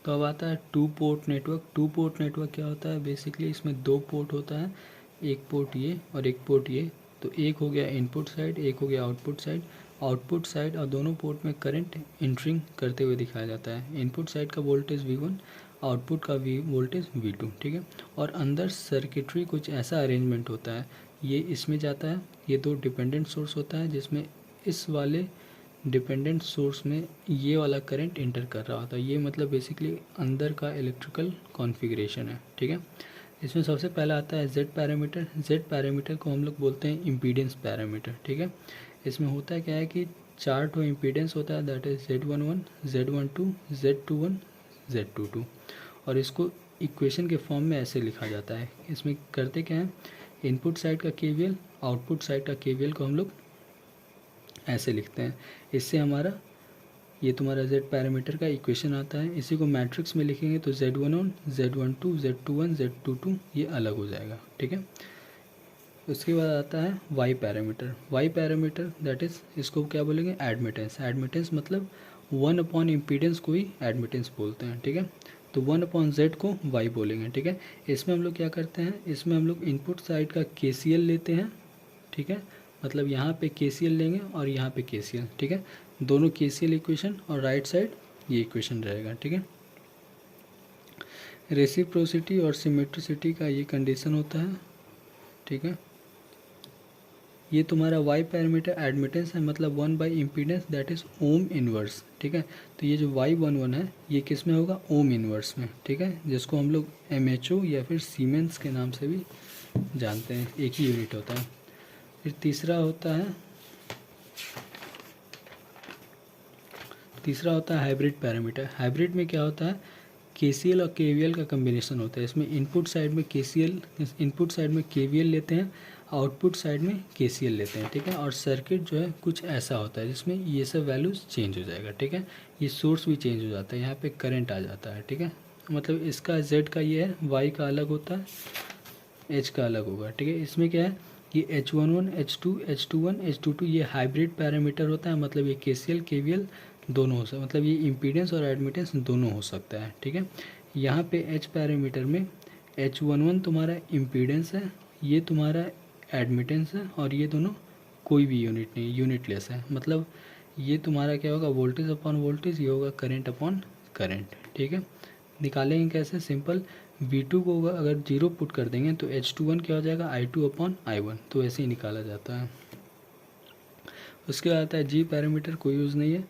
तो अब आता है two port network. Two port network क्या होता है? बेसिकली इसमें दो पोर्ट होता है, एक पोर्ट ये और एक पोर्ट ये। तो एक हो गया इनपुट साइड, एक हो गया आउटपुट साइड। आउटपुट साइड और दोनों पोर्ट में करंट इंटरिंग करते हुए दिखाया जाता है। इनपुट साइड का वोल्टेज V1, आउटपुट का वोल्टेज V2, ठीक है। और अंदर सर्किटरी कुछ ऐसा अरेंजमेंट होता है, ये इसमें जाता है, ये दो डिपेंडेंट सोर्स होता है जिसमें इस वाले डिपेंडेंट सोर्स में ये वाला करंट इंटर कर रहा होता है। ये मतलब बेसिकली अंदर का इलेक्ट्रिकल कॉन्फ़िगरेशन है, ठीक है। इसमें सबसे पहला आता है जेड पैरामीटर। जेड पैरामीटर को हम लोग बोलते हैं इम्पीडेंस पैरामीटर, ठीक है। इसमें होता है क्या है कि चार ठो इम्पीडेंस होता है, that is Z11, Z12, Z21, Z22। और इसको इक्वेशन के फॉर्म में ऐसे लिखा जाता है। इसमें करते क्या है, इनपुट साइड का KVL, आउटपुट साइड का KVL को हम लोग ऐसे लिखते हैं। इससे हमारा ये तुम्हारा Z पैरामीटर का इक्वेशन आता है। इसी को मैट्रिक्स में लिखेंगे तो Z11, Z12, Z21, Z22 ये अलग हो जाएगा, ठीक है। उसके बाद आता है Y parameter. Y parameter that is, इसको क्या बोलेंगे, एडमिटेंस। एडमिटेंस मतलब 1 इम्पीडेंस को ही एडमिटेंस बोलते हैं, ठीक है। तो 1/Z को Y बोलेंगे, ठीक है। इसमें हम लोग क्या करते हैं, इसमें हम लोग इनपुट साइड का KCL लेते हैं, ठीक है। मतलब यहाँ पे KCL लेंगे और यहाँ पे KCL, ठीक है। दोनों KCL इक्वेशन और राइट साइड ये इक्वेशन रहेगा, ठीक है। रेसिप्रोसिटी और सिमेट्रिसिटी का ये कंडीशन होता है, ठीक है। ये तुम्हारा Y पैरामीटर एडमिटेंस है, मतलब 1 impedance that is ohm inverse, ठीक है। तो ये जो Y11 है ये किस में होगा, ओम इनवर्स में, ठीक है, जिसको हम लोग MHO या फिर सीमेंस के नाम से भी जानते हैं, एक ही यूनिट होता है। फिर तीसरा होता है हाइब्रिड पैरामीटर। हाइब्रिड में क्या होता है, KCL और KVL का कम्बिनेशन होता है। इसमें इनपुट साइड में KVL लेते हैं, आउटपुट साइड में KCL लेते हैं, ठीक है। और सर्किट जो है कुछ ऐसा होता है जिसमें ये सब वैल्यूज़ चेंज हो जाएगा, ठीक है। ये सोर्स भी चेंज हो जाता है, यहाँ पे करंट आ जाता है, ठीक है। मतलब इसका Z का ये है, Y का अलग होता है, H का अलग होगा, ठीक है। इसमें क्या है, ये H11, H2, H21, H22 ये हाइब्रिड पैरामीटर होता है। मतलब ये KCL KVL दोनों हो सकता, मतलब ये इम्पीडेंस और एडमिटेंस दोनों हो सकता है, ठीक है। यहाँ पे H पैरामीटर में H11 तुम्हारा इम्पीडेंस है, ये तुम्हारा एडमिटेंस है, और ये दोनों कोई भी यूनिट नहीं, यूनिटलेस है। मतलब ये तुम्हारा क्या होगा, वोल्टेज अपॉन वोल्टेज, ये होगा करंट अपॉन करंट, ठीक है। निकालेंगे कैसे, सिंपल, V2 को अगर 0 पुट कर देंगे तो H21 क्या हो जाएगा, I2/I1, तो ऐसे ही निकाला जाता है। उसके बाद आता है G पैरामीटर, कोई यूज़ नहीं है।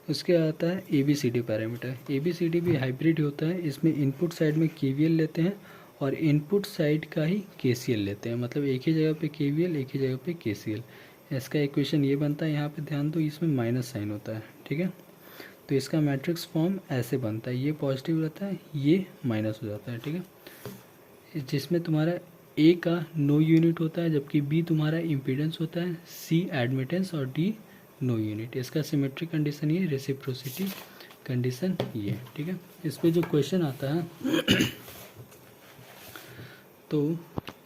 उसके बाद आता है ABCD पैरामीटर। ABCD भी हाइब्रिड होता है। इसमें इनपुट साइड में KVL लेते हैं और इनपुट साइड का ही KCL लेते हैं, मतलब एक ही जगह पे KVL, एक ही जगह पे KCL। इसका इक्वेशन ये बनता है, यहाँ पे ध्यान दो, इसमें माइनस साइन होता है, ठीक है। तो इसका मैट्रिक्स फॉर्म ऐसे बनता है, ये पॉजिटिव रहता है, ये माइनस हो जाता है, ठीक है। जिसमें तुम्हारा A का नो यूनिट होता है, जबकि B तुम्हारा इम्पीडेंस होता है, C एडमिटेंस और D नो यूनिट। इसका सिमेट्रिक कंडीशन ये, रेसिप्रोसिटी कंडीशन ये, ठीक है। इस पे जो क्वेश्चन आता है तो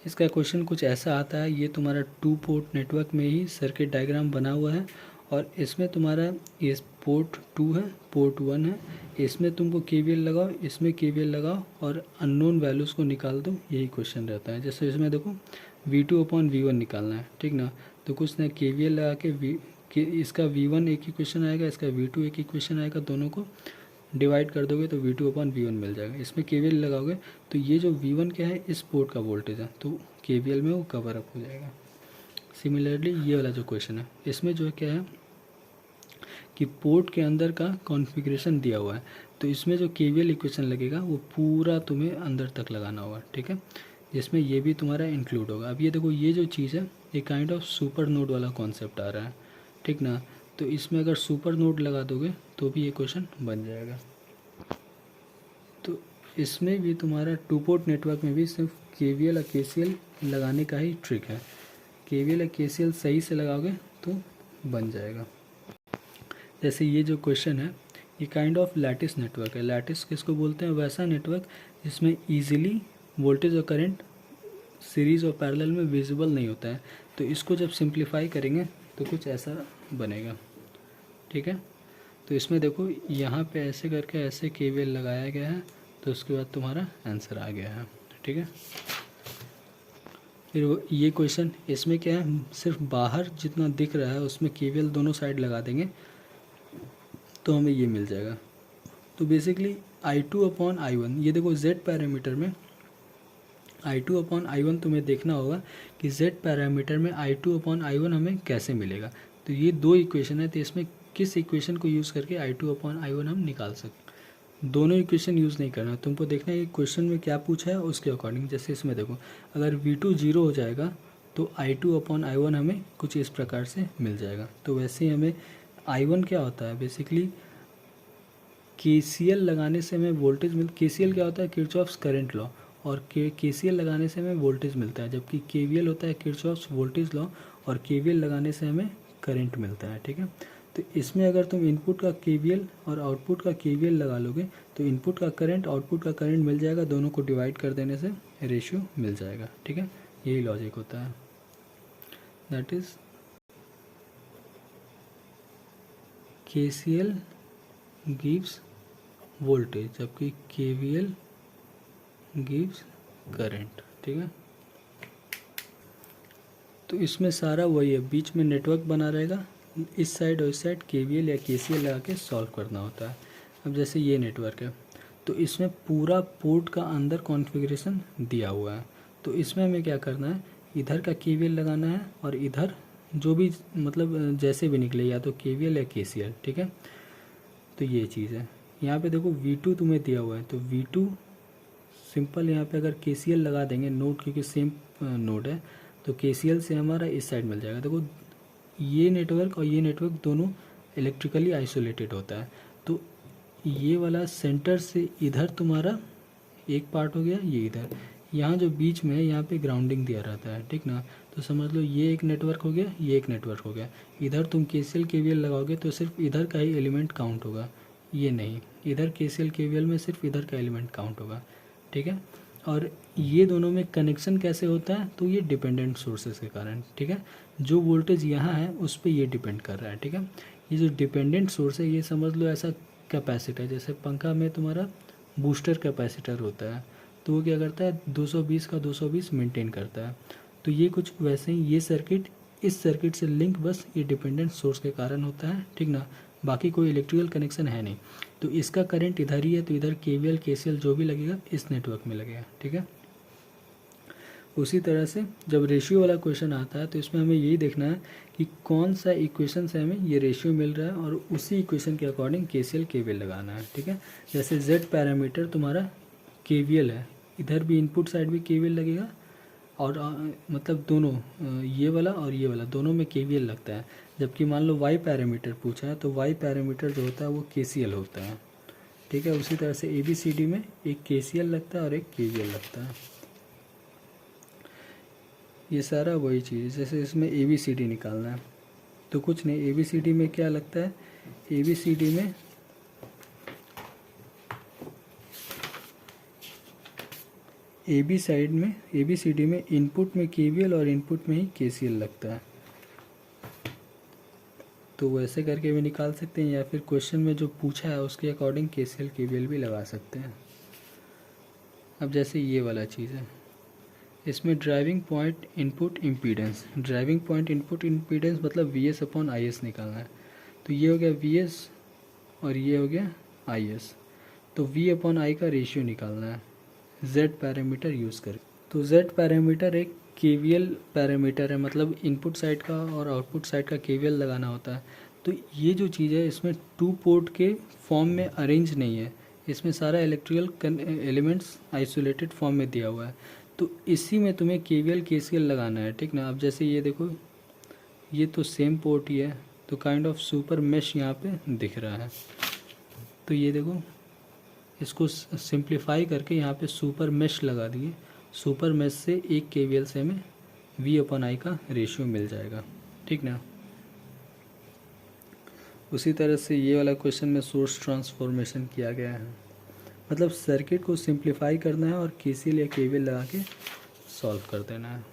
इसका क्वेश्चन कुछ ऐसा आता है, ये तुम्हारा टू पोर्ट नेटवर्क में ही सर्किट डायग्राम बना हुआ है, और इसमें तुम्हारा ये पोर्ट 2 है, पोर्ट 1 है, इसमें तुमको KVL लगाओ, इसमें KVL लगाओ और अननोन वैल्यूज़ को निकाल दो, यही क्वेश्चन रहता है। जैसे इसमें देखो V2/V1 निकालना है, ठीक ना। तो कुछ ना KVL लगा के इसका V1 एक ही क्वेश्चन आएगा, इसका V2 एक ही क्वेश्चन आएगा, दोनों को डिवाइड कर दोगे तो V2/V1 मिल जाएगा। इसमें KVL लगाओगे तो ये जो V1 क्या है, इस पोर्ट का वोल्टेज है, तो KVL में वो कवर अप हो जाएगा। सिमिलरली ये वाला जो क्वेश्चन है, इसमें जो है क्या है कि पोर्ट के अंदर का कॉन्फ़िगरेशन दिया हुआ है, तो इसमें जो KVL इक्वेशन लगेगा वो पूरा तुम्हें अंदर तक लगाना होगा, ठीक है, जिसमें ये भी तुम्हारा इंक्लूड होगा। अब ये देखो, ये जो चीज़ है ये काइंड ऑफ सुपर नोड वाला कॉन्सेप्ट आ रहा है, ठीक ना। तो इसमें अगर सुपर नोड लगा दोगे तो भी ये क्वेश्चन बन जाएगा। तो इसमें भी तुम्हारा टू पोर्ट नेटवर्क में भी सिर्फ KVL और KCL लगाने का ही ट्रिक है। KVL और KCL सही से लगाओगे तो बन जाएगा। जैसे ये जो क्वेश्चन है ये काइंड ऑफ लैटिस नेटवर्क है। लैटिस किसको बोलते हैं, वैसा नेटवर्क जिसमें ईजिली वोल्टेज और करंट सीरीज़ और पैरेलल में विजिबल नहीं होता है। तो इसको जब सिंप्लीफाई करेंगे तो कुछ ऐसा बनेगा, ठीक है। तो इसमें देखो यहाँ पे ऐसे करके ऐसे केवीएल लगाया गया है, तो उसके बाद तुम्हारा आंसर आ गया है। ठीक है, फिर ये क्वेश्चन, इसमें क्या है, सिर्फ बाहर जितना दिख रहा है उसमें केवीएल दोनों साइड लगा देंगे तो हमें ये मिल जाएगा। तो बेसिकली I2/I1, ये देखो Z पैरामीटर में I2/I1 तुम्हें देखना होगा कि Z पैरामीटर में I2/I1 हमें कैसे मिलेगा। तो ये दो इक्वेशन है, तो इसमें किस इक्वेशन को यूज़ करके I2/I1 हम निकाल सकते। दोनों इक्वेशन यूज़ नहीं करना, तुमको देखना है क्वेश्चन में क्या पूछा है उसके अकॉर्डिंग। जैसे इसमें देखो अगर V2 0 हो जाएगा तो I2/I1 हमें कुछ इस प्रकार से मिल जाएगा। तो वैसे ही हमें I1 क्या होता है, बेसिकली KCL लगाने से हमें वोल्टेज KCL क्या होता है, किरचॉफ्स करंट लॉ, और KCL लगाने से हमें वोल्टेज मिलता है, जबकि KVL होता है किरचॉफ्स वोल्टेज लॉ, और KVL लगाने से हमें करंट मिलता है। ठीक है, तो इसमें अगर तुम इनपुट का KVL और आउटपुट का KVL लगा लोगे तो इनपुट का करंट आउटपुट का करंट मिल जाएगा, दोनों को डिवाइड कर देने से रेशियो मिल जाएगा। ठीक है, यही लॉजिक होता है, that is KCL gives voltage जबकि KVL गिव्स करंट। ठीक है, तो इसमें सारा वही है, बीच में नेटवर्क बना रहेगा, इस साइड और इस साइड KVL या KCL लगा के सॉल्व करना होता है। अब जैसे ये नेटवर्क है तो इसमें पूरा पोर्ट का अंदर कॉन्फ़िगरेशन दिया हुआ है, तो इसमें हमें क्या करना है, इधर का KVL लगाना है और इधर जो भी मतलब जैसे भी निकले, या तो KVL या KCL। ठीक है, तो ये चीज़ है। यहाँ पे देखो V2 तुम्हें दिया हुआ है, तो V2 सिंपल यहाँ पे अगर KCL लगा देंगे नोड, क्योंकि सेम नोड है, तो KCL से हमारा इस साइड मिल जाएगा। देखो ये नेटवर्क और ये नेटवर्क दोनों इलेक्ट्रिकली आइसोलेटेड होता है, तो ये वाला सेंटर से इधर तुम्हारा एक पार्ट हो गया, ये इधर, यहाँ जो बीच में है यहाँ पे ग्राउंडिंग दिया रहता है। ठीक ना, तो समझ लो ये एक नेटवर्क हो गया, ये एक नेटवर्क हो गया। इधर तुम KCL KVL लगाओगे तो सिर्फ इधर का ही एलिमेंट काउंट होगा, ये नहीं, इधर KCL KVL में सिर्फ इधर का एलिमेंट काउंट होगा। ठीक है, और ये दोनों में कनेक्शन कैसे होता है, तो ये डिपेंडेंट सोर्सेज के कारण। ठीक है, जो वोल्टेज यहाँ है उस पर ये डिपेंड कर रहा है। ठीक है, ये जो डिपेंडेंट सोर्स है ये समझ लो ऐसा कैपेसिटर, जैसे पंखा में तुम्हारा बूस्टर कैपेसिटर होता है, तो वो क्या करता है 220 का 220 मेंटेन करता है। तो ये कुछ वैसे ही ये सर्किट इस सर्किट से लिंक बस ये डिपेंडेंट सोर्स के कारण होता है। ठीक ना, बाकी कोई इलेक्ट्रिकल कनेक्शन है नहीं। तो इसका करंट इधर ही है, तो इधर KVL KCL जो भी लगेगा इस नेटवर्क में लगेगा। ठीक है, उसी तरह से जब रेशियो वाला क्वेश्चन आता है तो इसमें हमें यही देखना है कि कौन सा इक्वेशन से हमें ये रेशियो मिल रहा है और उसी इक्वेशन के अकॉर्डिंग KCL KVL लगाना है। ठीक है, जैसे Z पैरामीटर तुम्हारा KVL है, इधर भी इनपुट साइड भी KVL लगेगा, और मतलब दोनों ये वाला और ये वाला दोनों में KVL लगता है। जबकि मान लो Y पैरामीटर पूछा है तो Y पैरामीटर जो होता है वो KCL होता है। ठीक है, उसी तरह से ABCD में एक KCL लगता है और एक KVL लगता है। ये सारा वही चीज़, जैसे इसमें ABCD निकालना है तो कुछ नहीं, ABCD में क्या लगता है, ABCD में ABCD में इनपुट में KVL और इनपुट में ही KCL लगता है। तो वैसे करके भी निकाल सकते हैं, या फिर क्वेश्चन में जो पूछा है उसके अकॉर्डिंग KCL KVL भी लगा सकते हैं। अब जैसे ये वाला चीज़ है, इसमें driving point input impedance, driving point input impedance मतलब VS/IS निकालना है। तो ये हो गया VS और ये हो गया IS, तो V/I का रेशियो निकालना है Z पैरामीटर यूज़ करके। तो Z पैरामीटर एक KVL पैरामीटर है, मतलब इनपुट साइड का और आउटपुट साइड का KVL लगाना होता है। तो ये जो चीज़ है इसमें 2 पोर्ट के फॉर्म में अरेंज नहीं है, इसमें सारा इलेक्ट्रिकल एलिमेंट्स आइसोलेटेड फॉर्म में दिया हुआ है, तो इसी में तुम्हें KVL KCL लगाना है। ठीक ना, अब जैसे ये देखो ये तो सेम पोर्ट ही है, तो काइंड ऑफ सुपर मेश यहाँ पे दिख रहा है। तो ये देखो इसको सिंप्लीफाई करके यहाँ पे सुपर मेश लगा दिए, सुपर मेश से एक KVL से हमें V/I का रेशियो मिल जाएगा। ठीक ना, उसी तरह से ये वाला क्वेश्चन में सोर्स ट्रांसफॉर्मेशन किया गया है, मतलब सर्किट को सिंप्लीफाई करना है और KCL या KVL लगा के सॉल्व कर देना है।